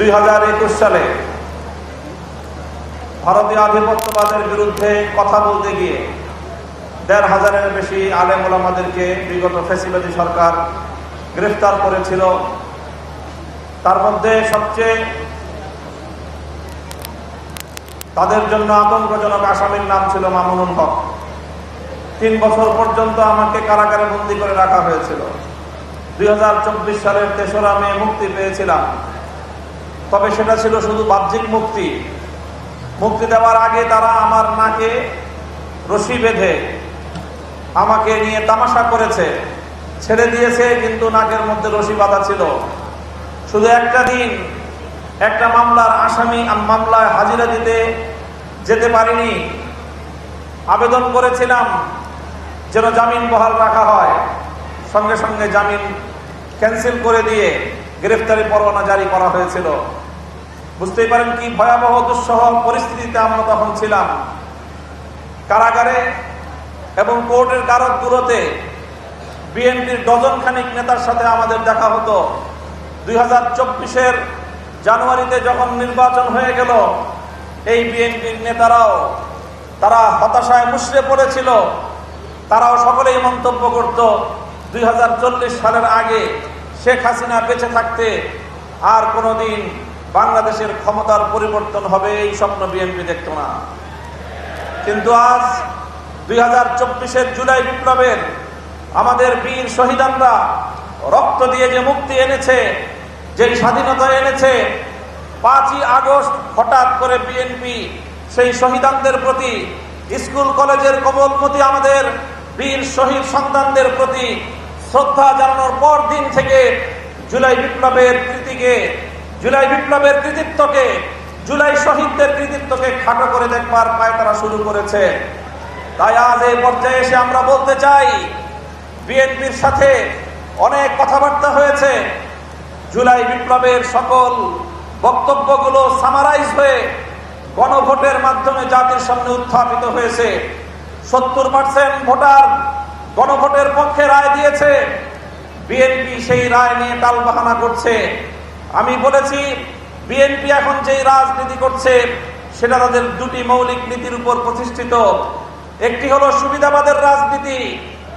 2021 সালে ভারতীয় আধিপত্যবাদের বিরুদ্ধে কথা বলতে গিয়ে ১৫০০-এর বেশি আলেম ওলামাদেরকে বিগত ফ্যাসিবাদী সরকার গ্রেফতার করেছিল। তার মধ্যে সবচেয়ে তাদের জন্য আতঙ্কজনক আসামির নাম ছিল মামুনুল হক। ৩ বছর পর্যন্ত আমাকে কারাগারে বন্দী করে রাখা হয়েছিল। 2024 সালের ৩রা মে মুক্তি পেয়েছিলাম, তবে সেটা ছিল শুধু বাহ্যিক মুক্তি। মুক্তি দেওয়ার আগে তারা আমার নাকে রশি বেঁধে আমাকে নিয়ে তামাশা করেছে, ছেড়ে দিয়েছে, কিন্তু নাকের মধ্যে রশি বাঁধা ছিল। শুধু একটা দিন একটা মামলার আসামি মামলায় হাজিরা দিতে যেতে পারিনি। আবেদন করেছিলাম যেন জামিন বহাল রাখা হয়, সঙ্গে সঙ্গে জামিন ক্যান্সেল করে দিয়ে গ্রেফতারি পরোয়ানা জারি করা হয়েছিল। বুঝতেই পারেন কি ভয়াবহ দুঃসহ পরিস্থিতিতে আমরা তখন ছিলাম। কারাগারে এবং কোর্টের কারাগারগুলোতে বিএনপির ডজন খানিক নেতার সাথে আমাদের দেখা হতো। 2024-এর জানুয়ারিতে যখন নির্বাচন হয়ে গেল, এই বিএনপির নেতারাও তারা হতাশায় মুষড়ে পড়েছিল। তারাও সকলেই মন্তব্য করত 2040 সালের আগে শেখ হাসিনা বেঁচে থাকতে আর কোনোদিন বাংলাদেশের ক্ষমতার পরিবর্তন হবে এই স্বপ্ন বিএনপি দেখত না। কিন্তু আজ 2024-এর জুলাই বিপ্লবের আমাদের বীর শহীদানরা রক্ত দিয়ে যে মুক্তি এনেছে, যে স্বাধীনতা এনেছে, 5ই আগস্ট হঠাৎ করে বিএনপি সেই শহীদানদের প্রতি, স্কুল কলেজের কোমলমতি আমাদের বীর শহীদ সন্তানদের প্রতি শ্রদ্ধা জানানোর পর দিন থেকে জুলাই বিপ্লবের কৃতিত্বকে, জুলাই শহীদদের কৃতিত্বকে খাটো করে দেখবার পায়তারা শুরু করেছে। তাই আজ এই পর্যায়ে এসে আমরা বলতে চাই, বিএনপির সাথে অনেক কথাবার্তা হয়েছে। জুলাই বিপ্লবের সকল বক্তব্যগুলো সামারাইজ হয়ে গণভোটের মাধ্যমে জাতির সামনে উত্থাপিত হয়েছে। 70% ভোটার গণভোটের পক্ষে রায় দিয়েছে। বিএনপি সেই রায় নিয়ে টালবাহানা করছে। আমি বলেছি, বিএনপি এখন যেই রাজনীতি করছে সেটা তাদের দুটি মৌলিক নীতির উপর প্রতিষ্ঠিত। একটি হলো সুবিধাবাদের রাজনীতি,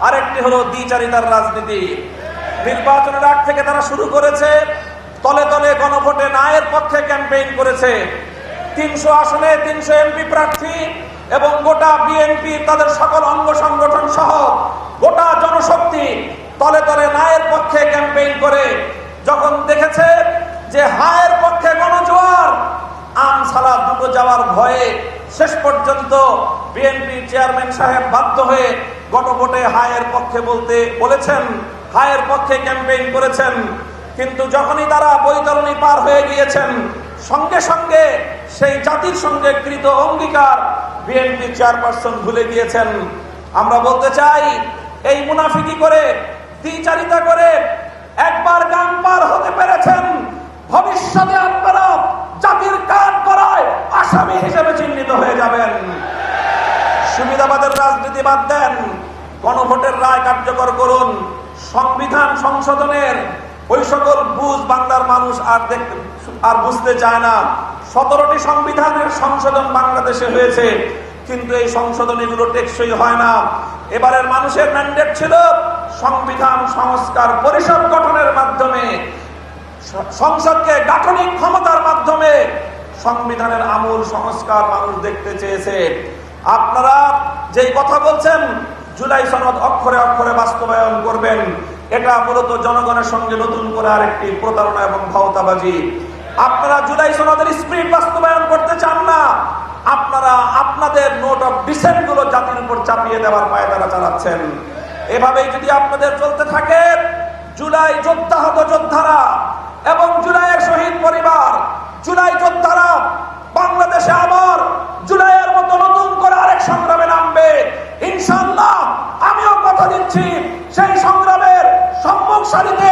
আরেকটি হলো দ্বিচারিতার রাজনীতি। নির্বাচনের আগ থেকে তারা শুরু করেছে তলে তলে গণভোটে নায়ের পক্ষে ক্যাম্পেইন করেছে। 300 আসনে 300 এমপি প্রার্থী এবং গোটা বিএনপি তাদের সকল অঙ্গ সংগঠন সহ গোটা জনশক্তি তলে তলে নায়ের পক্ষে ক্যাম্পেইন করে যখন দেখেছে যে হায়ের পক্ষে গণজোয়ার, আম ছাড়া দুটো যাওয়ার ভয়ে শেষ পর্যন্ত বিএনপি চেয়ারম্যান সাহেব বাধ্য হয়ে গণভোটে হায়ের পক্ষে বলেছেন, হায়ের পক্ষে ক্যাম্পেইন করেছেন। কিন্তু যখনই তারা বৈতরণী পার হয়ে গিয়েছেন, সঙ্গে সঙ্গে সেই জাতির সঙ্গে কৃত অঙ্গীকার বিএনপি চেয়ারপারসন ভুলে গিয়েছেন। আমরা বলতে চাই, এই মুনাফিকি করে, দ্বিচারিতা করে একবার গান পার হতে পেরেছেন, ভবিষ্যতে আপনারা জাতির কাঠ করায় আসামি হিসেবে চিহ্নিত হয়ে যাবেন। সুবিধাবাদের রাজনীতি বাদ দেন, গণভোটের রায় কার্যকর করুন। সংবিধান সংশোধনের ওই সকল বুঝ বাংলার মানুষ আর বুঝতে চায় না। 17টি সংবিধানের সংশোধন বাংলাদেশে হয়েছে, কিন্তু এই সংশোধন এগুলো টেকসই হয় না। এবারের মানুষের ম্যান্ডেট ছিল সংবিধান সংস্কার পরিষদ গঠনের মাধ্যমে, সংসদকে গাঠনিক ক্ষমতার মাধ্যমে সংবিধানের আমূল সংস্কার মানুষ দেখতে চেয়েছে। আপনারা যেই কথা বলছেন জুলাই সনদ অক্ষরে অক্ষরে বাস্তবায়ন করবেন, এটা মূলত জনগণের সঙ্গে নতুন করে আরেকটি প্রতারণা এবং ভাওতাবাজি। আপনারা জুলাই সনদের স্পিরিট বাস্তবায়ন করতে চান না। আপনারা আপনাদের নোট অফ ডিসেন্ট গুলো জাতির উপর চাপিয়ে দেওয়ার পায়তারা চালাচ্ছেন। এভাবেই যদি আপনাদের চলতে থাকে, জুলাই যোদ্ধাহত যোদ্ধারা এবং জুলাইয়ের শহীদ পরিবার, জুলাই যোদ্ধারা বাংলাদেশে আবার জুলাইয়ের মতো নতুন করে আরেক সংগ্রামে নামবে ইনশাআল্লাহ। আমিও কথা দিচ্ছি, সেই সংগ্রামের সম্মুখ সারিতে